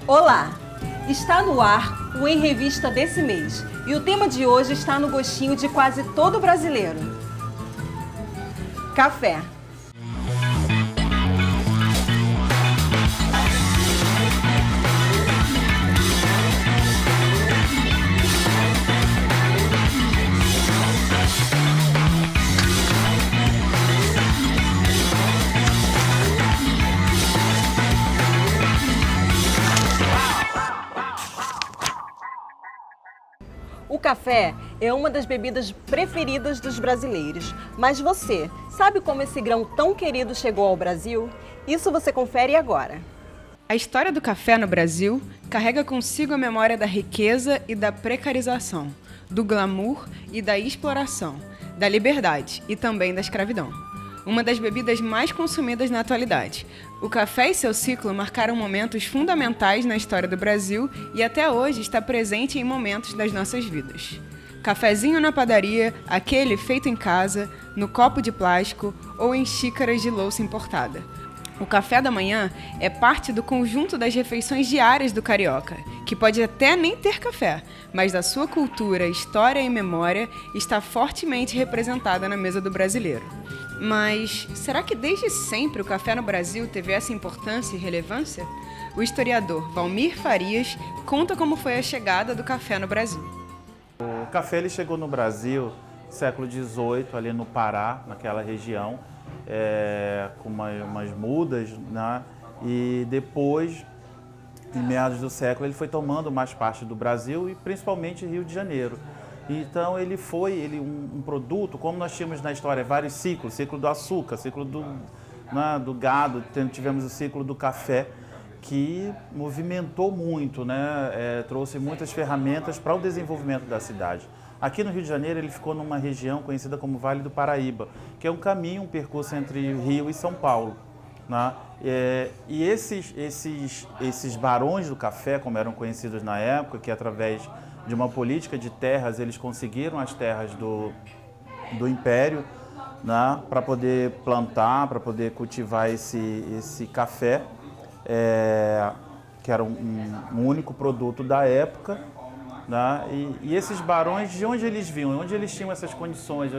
Olá! Está no ar o Em Revista desse mês e o tema de hoje está no gostinho de quase todo brasileiro: café. O café é uma das bebidas preferidas dos brasileiros. Mas você, sabe como esse grão tão querido chegou ao Brasil? Isso você confere agora. A história do café no Brasil carrega consigo a memória da riqueza e da precarização, do glamour e da exploração, da liberdade e também da escravidão. Uma das bebidas mais consumidas na atualidade. O café e seu ciclo marcaram momentos fundamentais na história do Brasil e até hoje está presente em momentos das nossas vidas. Cafezinho na padaria, aquele feito em casa, no copo de plástico ou em xícaras de louça importada. O café da manhã é parte do conjunto das refeições diárias do carioca, que pode até nem ter café, mas da sua cultura, história e memória está fortemente representada na mesa do brasileiro. Mas será que desde sempre o café no Brasil teve essa importância e relevância? O historiador Valmir Farias conta como foi a chegada do café no Brasil. O café ele chegou no Brasil no século XVIII, ali no Pará, naquela região, com umas mudas, né? E depois, em meados do século, ele foi tomando mais parte do Brasil e principalmente Rio de Janeiro. Então ele foi um produto, como nós tínhamos na história vários ciclos, ciclo do açúcar, ciclo do gado, tivemos o ciclo do café, que movimentou muito, né? Trouxe muitas ferramentas para o desenvolvimento da cidade. Aqui no Rio de Janeiro ele ficou numa região conhecida como Vale do Paraíba, que é um caminho, um percurso entre Rio e São Paulo, né? E esses barões do café, como eram conhecidos na época, que através de uma política de terras, eles conseguiram as terras do Império, né, para poder plantar, para poder cultivar esse café, que era um único produto da época, né, e esses barões, de onde eles vinham, onde eles tinham essas condições,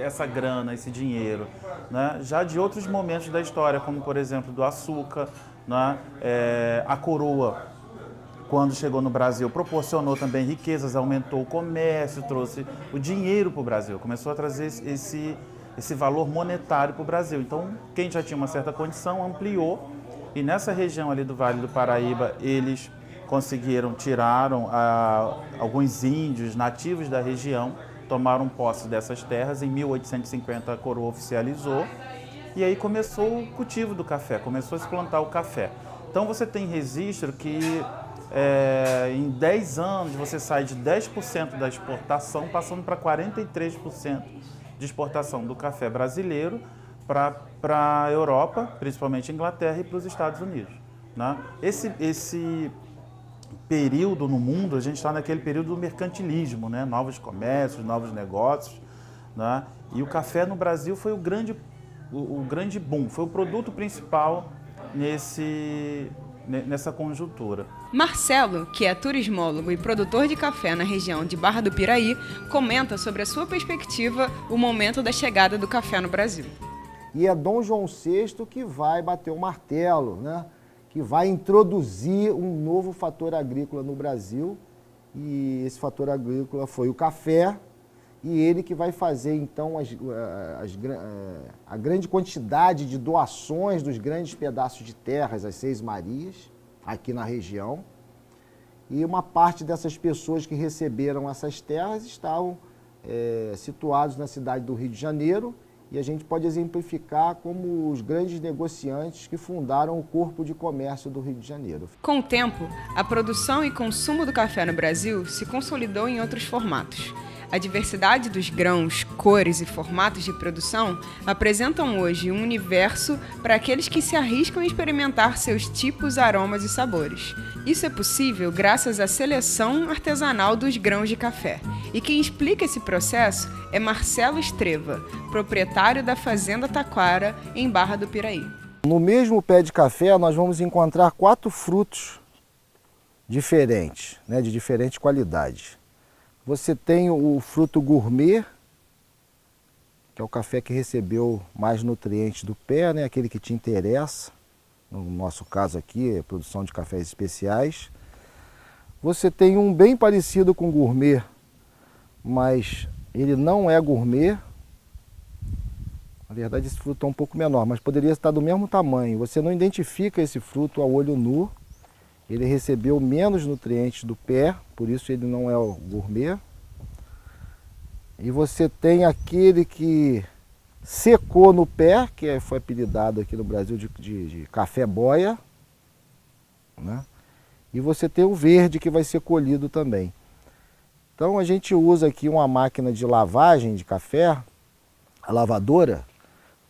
essa grana, esse dinheiro, né, já de outros momentos da história, como por exemplo do açúcar, né, a coroa, quando chegou no Brasil, proporcionou também riquezas, aumentou o comércio, trouxe o dinheiro para o Brasil, começou a trazer esse valor monetário para o Brasil. Então, quem já tinha uma certa condição ampliou, e nessa região ali do Vale do Paraíba, eles tiraram alguns índios nativos da região, tomaram posse dessas terras. Em 1850 a coroa oficializou, e aí começou o cultivo do café, começou a se plantar o café. Então você tem registro que em 10 anos você sai de 10% da exportação, passando para 43% de exportação do café brasileiro para a Europa, principalmente Inglaterra, e para os Estados Unidos, né? Esse período no mundo, a gente está naquele período do mercantilismo, né? Novos comércios, novos negócios, né? E o café no Brasil foi o grande boom, foi o produto principal nessa conjuntura. Marcelo, que é turismólogo e produtor de café na região de Barra do Piraí, comenta sobre a sua perspectiva o momento da chegada do café no Brasil. E é Dom João VI que vai bater o martelo, né? Que vai introduzir um novo fator agrícola no Brasil, e esse fator agrícola foi o café, e ele que vai fazer então a grande quantidade de doações dos grandes pedaços de terras, as Seis Marias, aqui na região. E uma parte dessas pessoas que receberam essas terras estavam situados na cidade do Rio de Janeiro, e a gente pode exemplificar como os grandes negociantes que fundaram o Corpo de Comércio do Rio de Janeiro. Com o tempo, a produção e consumo do café no Brasil se consolidou em outros formatos. A diversidade dos grãos, cores e formatos de produção apresentam hoje um universo para aqueles que se arriscam a experimentar seus tipos, aromas e sabores. Isso é possível graças à seleção artesanal dos grãos de café. E quem explica esse processo é Marcelo Estreva, proprietário da Fazenda Taquara, em Barra do Piraí. No mesmo pé de café, nós vamos encontrar 4 frutos diferentes, né, de diferente qualidade. Você tem o fruto gourmet, que é o café que recebeu mais nutrientes do pé, né, aquele que te interessa. No nosso caso aqui, é produção de cafés especiais. Você tem um bem parecido com gourmet, mas ele não é gourmet. Na verdade, esse fruto é um pouco menor, mas poderia estar do mesmo tamanho. Você não identifica esse fruto a olho nu. Ele recebeu menos nutrientes do pé, por isso ele não é o gourmet. E você tem aquele que secou no pé, que foi apelidado aqui no Brasil de café boia, né? E você tem o verde, que vai ser colhido também. Então a gente usa aqui uma máquina de lavagem de café, a lavadora,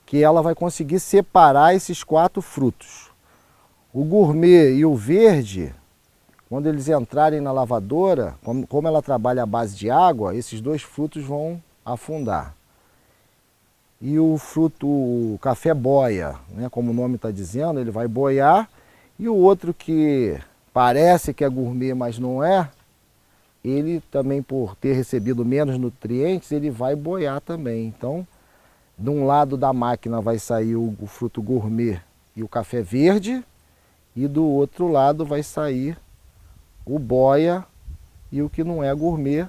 que ela vai conseguir separar esses 4 frutos. O gourmet e o verde, quando eles entrarem na lavadora, como ela trabalha à base de água, esses 2 frutos vão afundar. E o fruto, o café boia, né, como o nome está dizendo, ele vai boiar. E o outro que parece que é gourmet, mas não é, ele também, por ter recebido menos nutrientes, ele vai boiar também. Então, de um lado da máquina vai sair o fruto gourmet e o café verde, e do outro lado vai sair o boia e o que não é gourmet.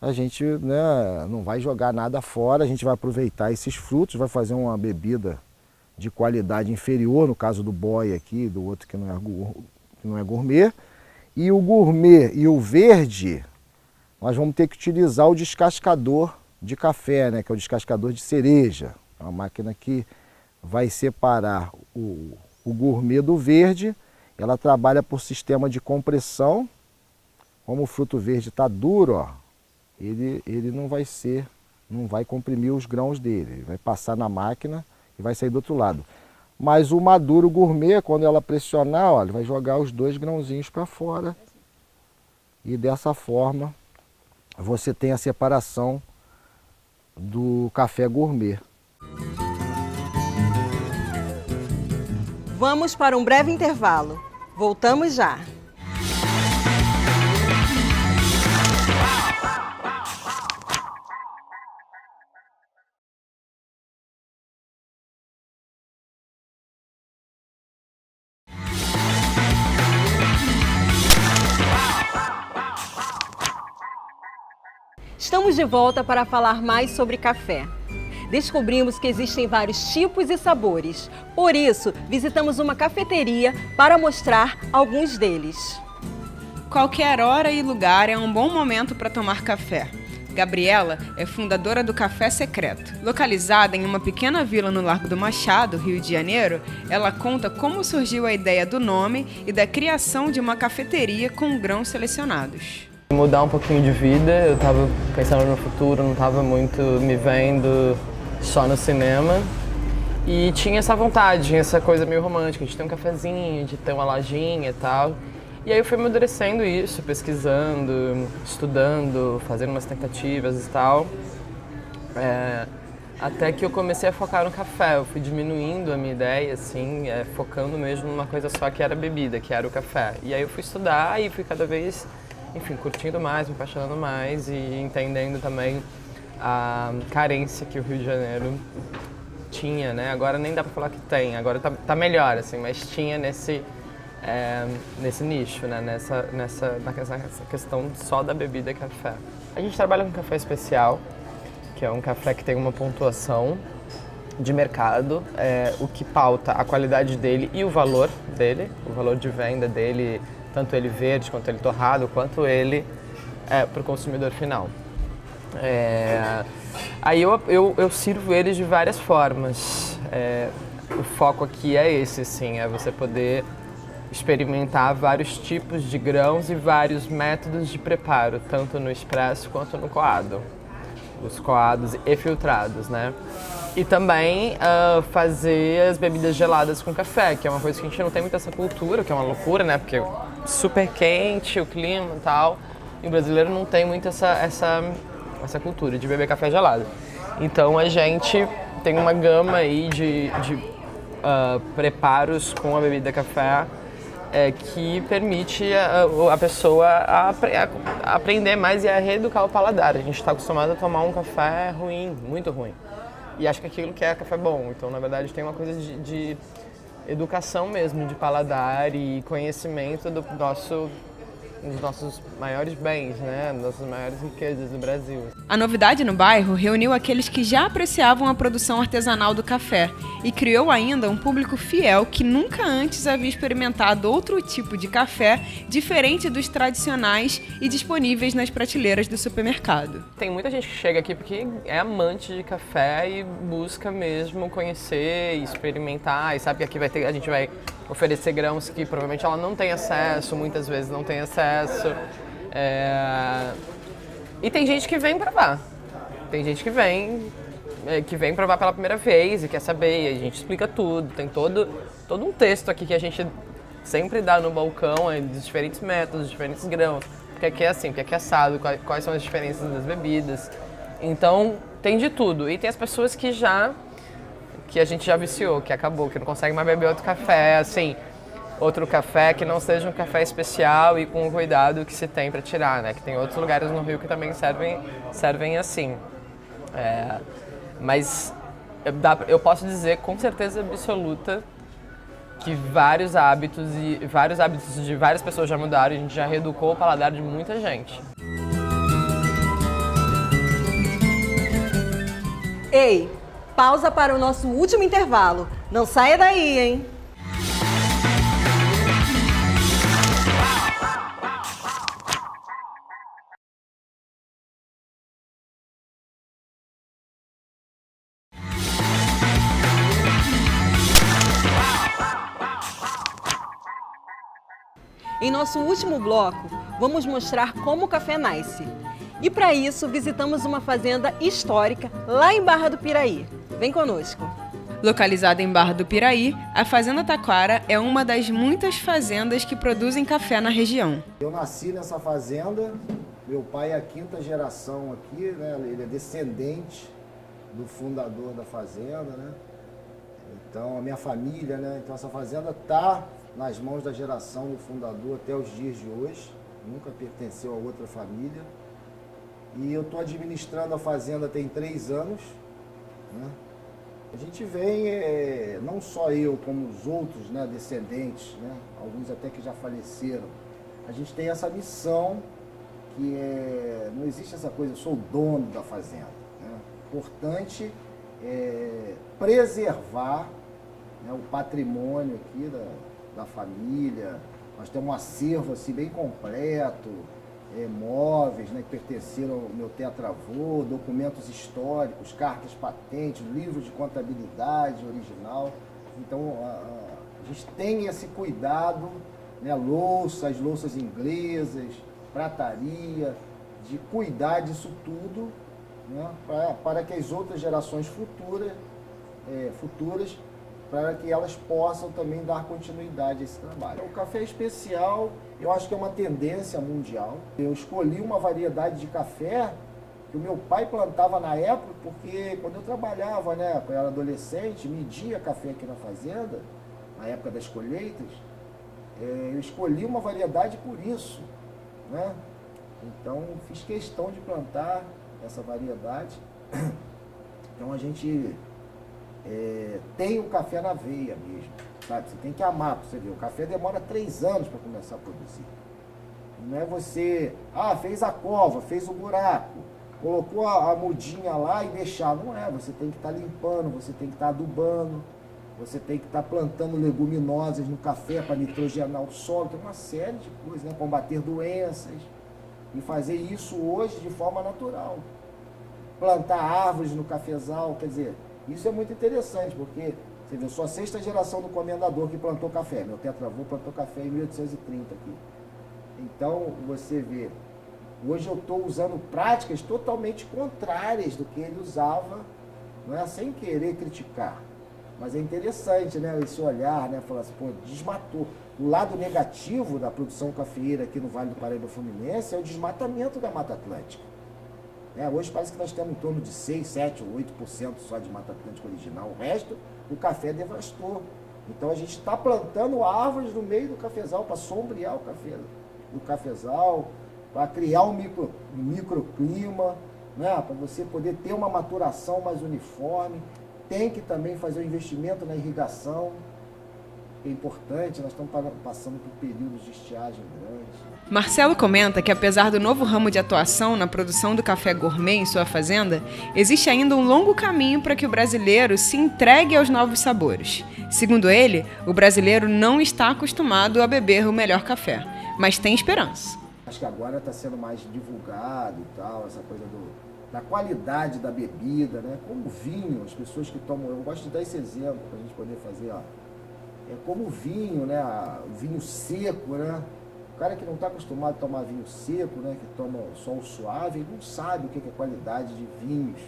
A gente, né, não vai jogar nada fora, a gente vai aproveitar esses frutos, vai fazer uma bebida de qualidade inferior, no caso do boia aqui, do outro que não é gourmet. E o gourmet e o verde, nós vamos ter que utilizar o descascador de café, né, que é o descascador de cereja. É uma máquina que vai separar o gourmet do verde. Ela trabalha por sistema de compressão. Como o fruto verde está duro, ó, ele não vai comprimir os grãos dele. Ele vai passar na máquina e vai sair do outro lado. Mas o maduro gourmet, quando ela pressionar, ó, ele vai jogar os 2 grãozinhos para fora. E dessa forma você tem a separação do café gourmet. Vamos para um breve intervalo. Voltamos já. Estamos de volta para falar mais sobre café. Descobrimos que existem vários tipos e sabores. Por isso, visitamos uma cafeteria para mostrar alguns deles. Qualquer hora e lugar é um bom momento para tomar café. Gabriela é fundadora do Café Secreto. Localizada em uma pequena vila no Largo do Machado, Rio de Janeiro, ela conta como surgiu a ideia do nome e da criação de uma cafeteria com grãos selecionados. Mudar um pouquinho de vida, eu estava pensando no futuro, não estava muito me vendo só no cinema. E tinha essa vontade, essa coisa meio romântica, de ter um cafezinho, de ter uma lojinha e tal. E aí eu fui amadurecendo isso, pesquisando, estudando, fazendo umas tentativas e tal. Até que eu comecei a focar no café, eu fui diminuindo a minha ideia, assim, focando mesmo numa coisa só que era bebida, que era o café. E aí eu fui estudar e fui cada vez, enfim, curtindo mais, me apaixonando mais e entendendo também a carência que o Rio de Janeiro tinha, né? Agora nem dá pra falar que tem, agora tá melhor, assim, mas tinha nesse nicho, né? Nessa questão só da bebida café. A gente trabalha com café especial, que é um café que tem uma pontuação de mercado, o que pauta a qualidade dele e o valor dele, o valor de venda dele, tanto ele verde, quanto ele torrado, quanto ele para o consumidor final. Aí eu sirvo eles de várias formas. O foco aqui é esse, assim, é você poder experimentar vários tipos de grãos e vários métodos de preparo, tanto no expresso quanto no coado. Os coados e filtrados, né? E também fazer as bebidas geladas com café, que é uma coisa que a gente não tem muito essa cultura, que é uma loucura, né? Porque é super quente o clima e tal, e o brasileiro não tem muito essa cultura de beber café gelado. Então a gente tem uma gama aí de preparos com a bebida café que permite a pessoa aprender mais e a reeducar o paladar. A gente está acostumado a tomar um café ruim, muito ruim, e acha que aquilo que é café bom. Então, na verdade, tem uma coisa de educação mesmo, de paladar e conhecimento dos nossos maiores bens, né? Nossas maiores riquezas do Brasil. A novidade no bairro reuniu aqueles que já apreciavam a produção artesanal do café e criou ainda um público fiel que nunca antes havia experimentado outro tipo de café diferente dos tradicionais e disponíveis nas prateleiras do supermercado. Tem muita gente que chega aqui porque é amante de café e busca mesmo conhecer e experimentar, e sabe que aqui a gente vai oferecer grãos que provavelmente ela não tem acesso, muitas vezes não tem acesso. E tem gente que vem provar. Tem gente que vem provar pela primeira vez e quer saber, e a gente explica tudo. Tem todo um texto aqui que a gente sempre dá no balcão, dos diferentes métodos, diferentes grãos. Porque aqui é assim, porque aqui é assado, quais são as diferenças das bebidas. Então, tem de tudo. E tem as pessoas que a gente já viciou, que acabou, que não consegue mais beber outro café, assim, outro café que não seja um café especial e com o cuidado que se tem para tirar, né? Que tem outros lugares no Rio que também servem assim. Mas eu posso dizer com certeza absoluta que vários hábitos de várias pessoas já mudaram, e a gente já reeducou o paladar de muita gente. Ei, pausa para o nosso último intervalo. Não saia daí, hein? Em nosso último bloco, vamos mostrar como o café nasce. E para isso, visitamos uma fazenda histórica lá em Barra do Piraí. Vem conosco. Localizada em Barra do Piraí, a Fazenda Taquara é uma das muitas fazendas que produzem café na região. Eu nasci nessa fazenda, meu pai é a 5ª geração aqui, né? Ele é descendente do fundador da fazenda, né? Então, a minha família, né? Então, essa fazenda está nas mãos da geração do fundador até os dias de hoje, nunca pertenceu a outra família. E eu estou administrando a fazenda tem 3 anos, né? A gente vem, não só eu, como os outros, né, descendentes, né, alguns até que já faleceram, a gente tem essa missão que não existe essa coisa, eu sou o dono da fazenda, né? Importante preservar, né, o patrimônio aqui da família. Nós temos um acervo assim, bem completo, móveis, né, que pertenceram ao meu tetravô, documentos históricos, cartas patentes, livros de contabilidade original. Então, a gente tem esse cuidado, né, louças inglesas, prataria, de cuidar disso tudo, né, para que as outras gerações futuras, para que elas possam também dar continuidade a esse trabalho. O café especial, eu acho que é uma tendência mundial. Eu escolhi uma variedade de café que o meu pai plantava na época, porque quando eu trabalhava, né, quando eu era adolescente, media café aqui na fazenda, na época das colheitas, eu escolhi uma variedade por isso, né? Então, fiz questão de plantar essa variedade. Então, a gente tem o café na veia mesmo, sabe? Você tem que amar para você ver. O café demora 3 anos para começar a produzir. Não é você, fez a cova, fez o buraco, colocou a mudinha lá e deixar. Não é, você tem que estar limpando, você tem que estar adubando, você tem que estar plantando leguminosas no café para nitrogenar o solo. Tem uma série de coisas, né? Combater doenças. E fazer isso hoje de forma natural. Plantar árvores no cafezal, quer dizer, isso é muito interessante, porque você vê, eu sou a 6ª geração do comendador que plantou café. Meu tetravô plantou café em 1830 aqui. Então, você vê, hoje eu estou usando práticas totalmente contrárias do que ele usava, não é, sem querer criticar. Mas é interessante, né, esse olhar, né, falar assim, pô, desmatou. O lado negativo da produção cafeeira aqui no Vale do Paraíba Fluminense é o desmatamento da Mata Atlântica. Hoje parece que nós temos em torno de 6, 7 ou 8% só de Mata Atlântica original. O resto, o café devastou. Então a gente está plantando árvores no meio do cafezal para sombrear o cafezal, para criar um microclima, né? Para você poder ter uma maturação mais uniforme. Tem que também fazer um investimento na irrigação, que é importante, nós estamos passando por períodos de estiagem grandes. Marcelo comenta que, apesar do novo ramo de atuação na produção do café gourmet em sua fazenda, existe ainda um longo caminho para que o brasileiro se entregue aos novos sabores. Segundo ele, o brasileiro não está acostumado a beber o melhor café, mas tem esperança. Acho que agora está sendo mais divulgado e tal, essa coisa da qualidade da bebida, né? Como vinho, as pessoas que tomam, eu gosto de dar esse exemplo para a gente poder fazer, ó. É como vinho, né? O vinho seco, né? O cara que não está acostumado a tomar vinho seco, né? Que toma só o suave, ele não sabe o que é qualidade de vinhos.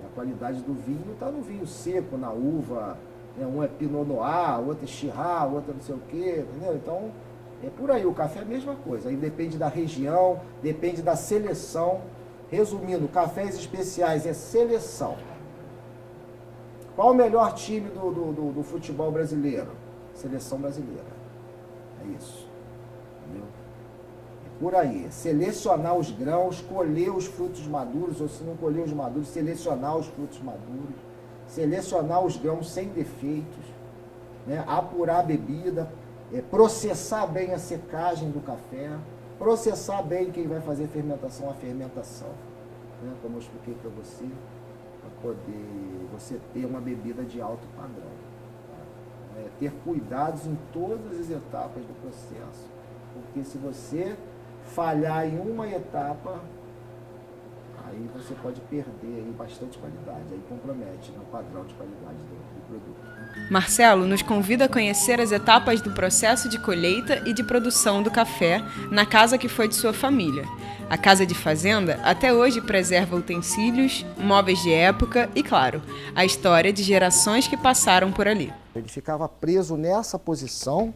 A qualidade do vinho está no vinho seco, na uva, né? Um é Pinot Noir, outro é Shiraz, outro é não sei o quê, entendeu? Então, é por aí, o café é a mesma coisa. Aí depende da região, depende da seleção. Resumindo, cafés especiais é seleção. Qual o melhor time do futebol brasileiro? Seleção brasileira. É isso. Entendeu? É por aí. Selecionar os grãos, colher os frutos maduros, ou se não colher os maduros, selecionar os frutos maduros, selecionar os grãos sem defeitos, né? Apurar a bebida, processar bem a secagem do café, processar bem quem vai fazer fermentação, a fermentação, né? Como eu expliquei para você, para poder você ter uma bebida de alto padrão. Tá? Ter cuidados em todas as etapas do processo, porque se você falhar em uma etapa, aí você pode perder aí bastante qualidade, aí compromete, né, o padrão de qualidade do produto. Marcelo nos convida a conhecer as etapas do processo de colheita e de produção do café na casa que foi de sua família. A Casa de Fazenda até hoje preserva utensílios, móveis de época e, claro, a história de gerações que passaram por ali. Ele ficava preso nessa posição,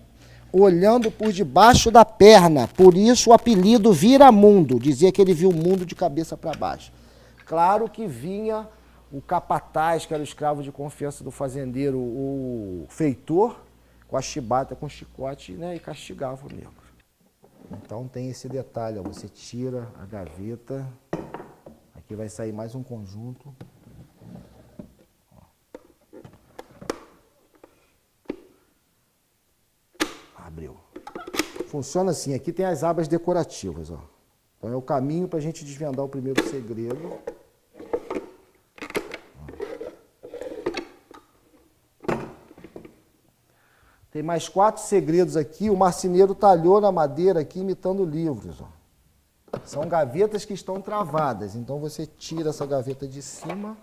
olhando por debaixo da perna, por isso o apelido Vira-Mundo, dizia que ele viu o mundo de cabeça para baixo. Claro que vinha o capataz, que era o escravo de confiança do fazendeiro, o feitor, com a chibata, com o chicote, né, e castigava o negro. Então tem esse detalhe, ó, você tira a gaveta, aqui vai sair mais um conjunto. Abriu. Funciona assim, aqui tem as abas decorativas, ó. Então é o caminho para a gente desvendar o primeiro segredo. Tem mais 4 segredos aqui, o marceneiro talhou na madeira aqui imitando livros, ó. São gavetas que estão travadas, então você tira essa gaveta de cima.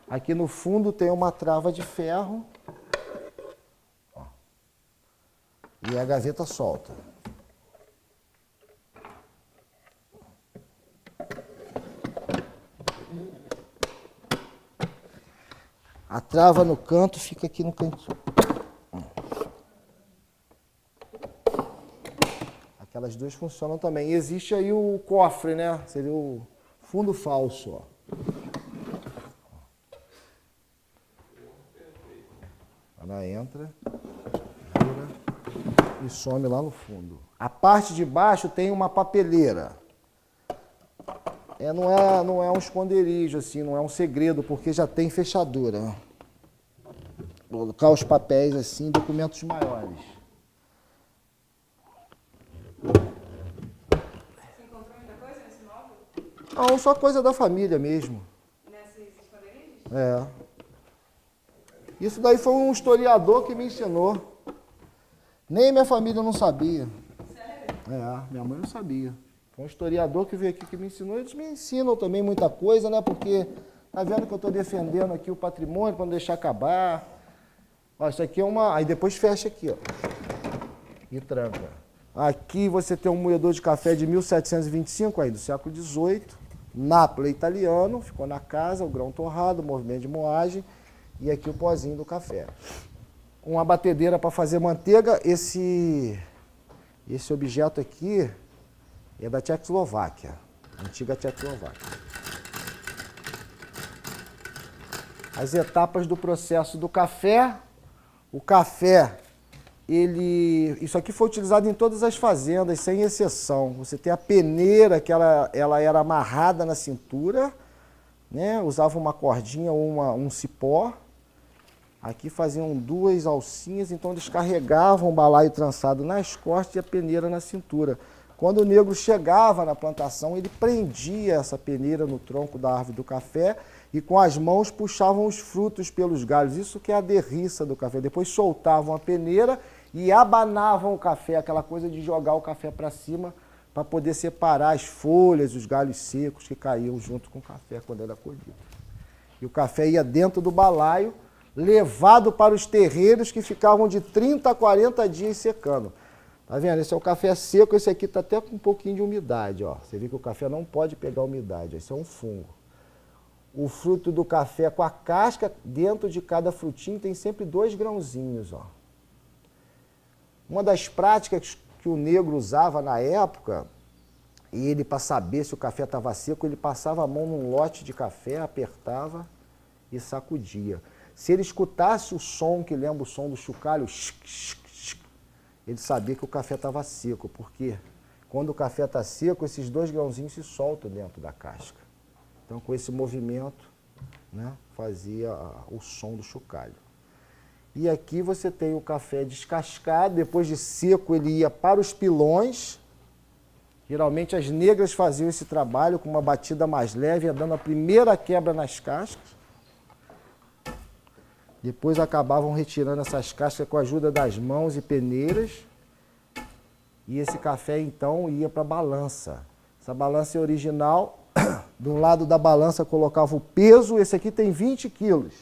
Aqui no fundo tem uma trava de ferro. Ó. E a gaveta solta. A trava no canto fica aqui no cantinho. Aquelas duas funcionam também. E existe aí o cofre, né? Seria o fundo falso, ó. Ela entra, vira e some lá no fundo. A parte de baixo tem uma papeleira. Não é um esconderijo, assim, não é um segredo, porque já tem fechadura. Vou colocar os papéis assim, documentos maiores. Você encontrou muita coisa nesse móvel? Não, só coisa da família mesmo. Nesses esconderijos? É. Isso daí foi um historiador que me ensinou. Nem minha família não sabia. Sério? É, minha mãe não sabia. Foi um historiador que veio aqui que me ensinou. Eles me ensinam também muita coisa, né? Porque tá vendo que eu estou defendendo aqui o patrimônio para não deixar acabar. Ó, isso aqui é uma... Aí depois fecha aqui, ó. E tranca. Aqui você tem um moedor de café de 1725, aí do século XVIII. Nápoles italiano, ficou na casa, o grão torrado, o movimento de moagem. E aqui o pozinho do café. Uma batedeira para fazer manteiga. Esse objeto aqui é da Tchecoslováquia, antiga Tchecoslováquia. as etapas do processo do café. O café, isso aqui foi utilizado em todas as fazendas, sem exceção. Você tem a peneira, que ela era amarrada na cintura, né? Usava uma cordinha ou um cipó. Aqui faziam 2 alcinhas, então eles carregavam o balaio trançado nas costas e a peneira na cintura. Quando o negro chegava na plantação, ele prendia essa peneira no tronco da árvore do café e com as mãos puxavam os frutos pelos galhos. Isso que é a derriça do café. Depois soltavam a peneira e abanavam o café, aquela coisa de jogar o café para cima para poder separar as folhas, os galhos secos que caíam junto com o café quando era colhido. E o café ia dentro do balaio, levado para os terreiros que ficavam de 30 a 40 dias secando. Tá vendo? Esse é o café seco, esse aqui está até com um pouquinho de umidade, ó. Você vê que o café não pode pegar umidade, esse é um fungo. O fruto do café com a casca, dentro de cada frutinho tem sempre 2 grãozinhos, ó. Uma das práticas que o negro usava na época, e ele, para saber se o café estava seco, ele passava a mão num lote de café, apertava e sacudia. Se ele escutasse o som, que lembra o som do chocalho, ele sabia que o café estava seco, porque quando o café está seco, esses 2 grãozinhos se soltam dentro da casca. Então, com esse movimento, né, fazia o som do chocalho. E aqui você tem o café descascado, depois de seco ele ia para os pilões. Geralmente as negras faziam esse trabalho com uma batida mais leve, dando a primeira quebra nas cascas. Depois acabavam retirando essas cascas com a ajuda das mãos e peneiras. E esse café, então, ia para a balança. Essa balança é original. Do lado da balança colocava o peso. Esse aqui tem 20 quilos.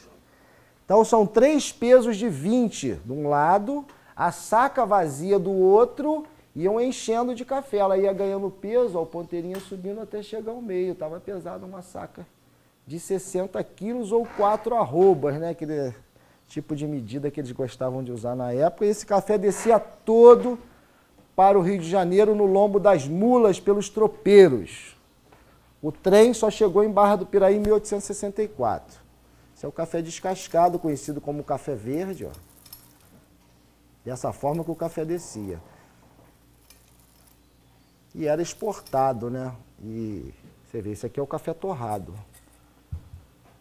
Então, são 3 pesos de 20 de um lado, a saca vazia do outro, iam enchendo de café. Ela ia ganhando peso, ó, o ponteirinho subindo até chegar ao meio. Estava pesada uma saca de 60 quilos ou 4 arrobas, né? Aquele tipo de medida que eles gostavam de usar na época. E esse café descia todo para o Rio de Janeiro no lombo das mulas pelos tropeiros. O trem só chegou em Barra do Piraí em 1864. Esse é o café descascado, conhecido como café verde, ó. Dessa forma que o café descia. E era exportado, né? E você vê, esse aqui é o café torrado.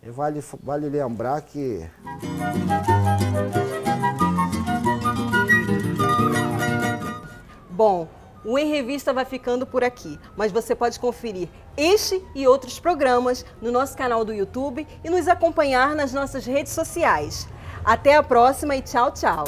E vale lembrar que Bom, o Em Revista vai ficando por aqui, mas você pode conferir este e outros programas no nosso canal do YouTube e nos acompanhar nas nossas redes sociais. Até a próxima e tchau, tchau!